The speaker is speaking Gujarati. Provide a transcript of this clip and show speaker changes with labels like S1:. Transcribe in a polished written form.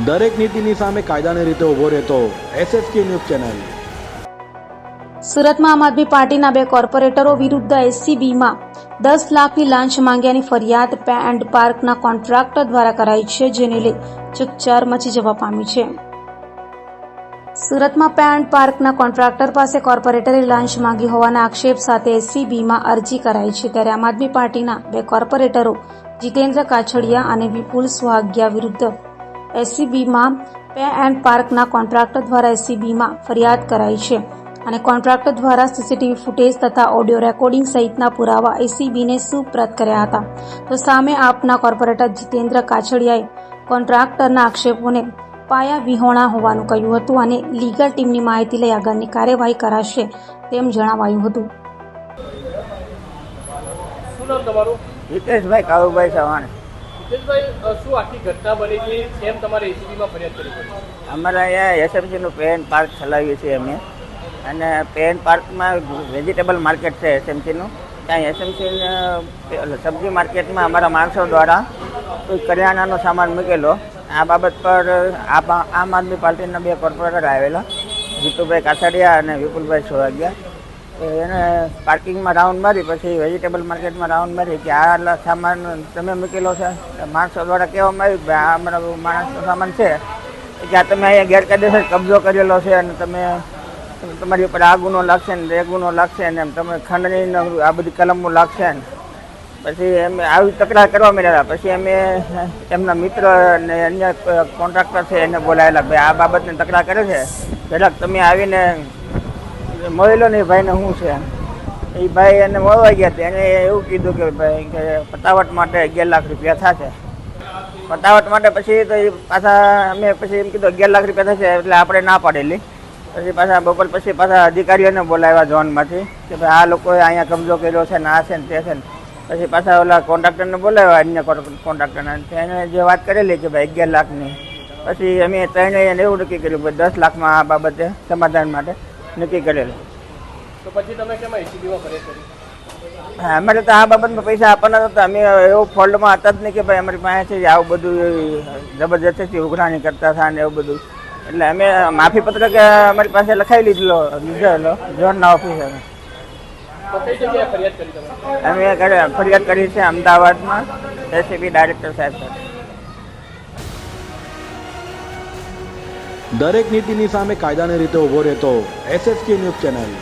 S1: દરેક નીતિની સામે કાયદાની રીતે ઊભો રહેતો SSK ન્યૂઝ ચેનલ।
S2: સુરતમાં આમ આદમી પાર્ટીના બે કોર્પોરેટરો વિરુદ્ધ SCBમાં 10 લાખની લાંચ માંગ્યાની ફરિયાદ પે એન્ડ પાર્કના કોન્ટ્રાક્ટર દ્વારા કરાઈ છે, જેને લઈ ચકચાર મચી જવા પામી છે। સુરતમાં પે એન્ડ પાર્કના કોન્ટ્રાક્ટર પાસે કોર્પોરેટરે લાંચ માંગી હોવાના આક્ષેપ સાથે SCBમાં અરજી કરાઈ છે, ત્યારે આમ આદમી પાર્ટીના બે કોર્પોરેટરો જીતેન્દ્ર કાછડિયા અને વિપુલ સુહાગિયા વિરુદ્ધ SCBમાં પે એન્ડ પાર્કના કોન્ટ્રાક્ટર દ્વારા SCBમાં ફરિયાદ કરાઈ છે અને કોન્ટ્રાક્ટર દ્વારા CCTV ફૂટેજ તથા ઓડિયો રેકોર્ડિંગ સહિતના પુરાવા SCBને સુપ્રત કર્યા હતા। તો સામે આપના કોર્પોરેટર જીતેન્દ્ર કાછડિયાએ કોન્ટ્રાક્ટરના આક્ષેપોને પાયા વિહોણા હોવાનું કહ્યું હતું અને લીગલ ટીમની માહિતી લઈ આગળની કાર્યવાહી કરાશે તેમ જણાવાયું હતું।
S3: શું નામ તમારું?
S4: હિતેશભાઈ કાળુભાઈ ચૌહાણ।
S3: હિતેશભાઈ, શું આખી ઘટના બની છે? કેમ તમારે SCBમાં ફરિયાદ કરી પડી?
S4: અમારે અહીંયા SMCનું પે એન્ડ પાર્ક ચલાવીએ છીએ અમે, અને પે એન્ડ પાર્કમાં વેજીટેબલ માર્કેટ છે SMCનું। ત્યાં SMC સબ્જી માર્કેટમાં અમારા માણસો દ્વારા કોઈ કરિયાણાનો સામાન મૂકેલો। આ બાબત પર આમ આદમી પાર્ટીના બે કોર્પોરેટર આવેલા, જીતુભાઈ કાછડિયા અને વિપુલભાઈ સોહાગિયા। એને પાર્કિંગમાં રાઉન્ડ મારી, પછી વેજીટેબલ માર્કેટમાં રાઉન્ડ મારી કે આ સામાન તમે મૂકેલો છે। માણસો દ્વારા કહેવામાં આવ્યું કે આ અમારા માણસનો સામાન છે, કે આ તમે અહીંયા ગેરકાયદેસર કબજો કરેલો છે અને તમારી ઉપર આ ગુનો લાગશે ને એ ગુનો લાગશે ને એમ તમે ખંડની આ બધી કલમો લાગશે ને પછી એમ આવી તકરાર કરવા માંડ્યા। પછી અમે એમના મિત્ર અને અન્ય કોન્ટ્રાક્ટર છે એને બોલાવેલા, ભાઈ આ બાબતની તકરાર કરે છે, જરાક તમે આવીને મળેલો ને ભાઈને શું છે। એ ભાઈ એને મળવા ગયા હતા, એને એવું કીધું કે ભાઈ કે પતાવટ માટે 11 લાખ રૂપિયા થશે। પતાવટ માટે પછી તો એ પાછા અમે પછી એમ કીધું 11 લાખ રૂપિયા થશે, એટલે આપણે ના પાડેલી। પછી પાછા બપોર પછી પાછા અધિકારીઓને બોલાવ્યા ઝોનમાંથી કે ભાઈ આ લોકોએ અહીંયા કબજો કર્યો છે ને આ છે ને તે છે ને। પછી પાછા ઓલા કોન્ટ્રાક્ટરને બોલાવ્યા, અન્ય કોન્ટ્રાક્ટરને, એને જે વાત કરેલી કે ભાઈ 11 લાખની, પછી અમે ત્રણેય એવું નક્કી કર્યું કે 10 લાખમાં આ બાબતે સમાધાન માટે નક્કી કરેલું।
S3: તો પછી તમે કેમ SCBમાં ફરિયાદ કરી?
S4: અમારે તો આ બાબતમાં પૈસા આપવાના હતા, અમે એવું ફોલ્ડમાં હતા જ નહીં કે ભાઈ અમારી પાસે છે આવું બધું જબરજસ્તી ઉઘરાણી કરતા હતા ને એવું બધું, એટલે અમે માફી પત્રક અમારી પાસે લખાવી લીધેલો ઝોનના ઓફિસરે।
S3: તો કઈ જગ્યાએ ફરિયાદ કરી તમે?
S4: અમે ફરિયાદ કરી છે અમદાવાદમાં SCB ડાયરેક્ટર સાહેબ સાથે।
S1: દરેક નીતિની સામે કાયદાની રીતે ઊભો રહેતો SSK ન્યૂઝ ચેનલ।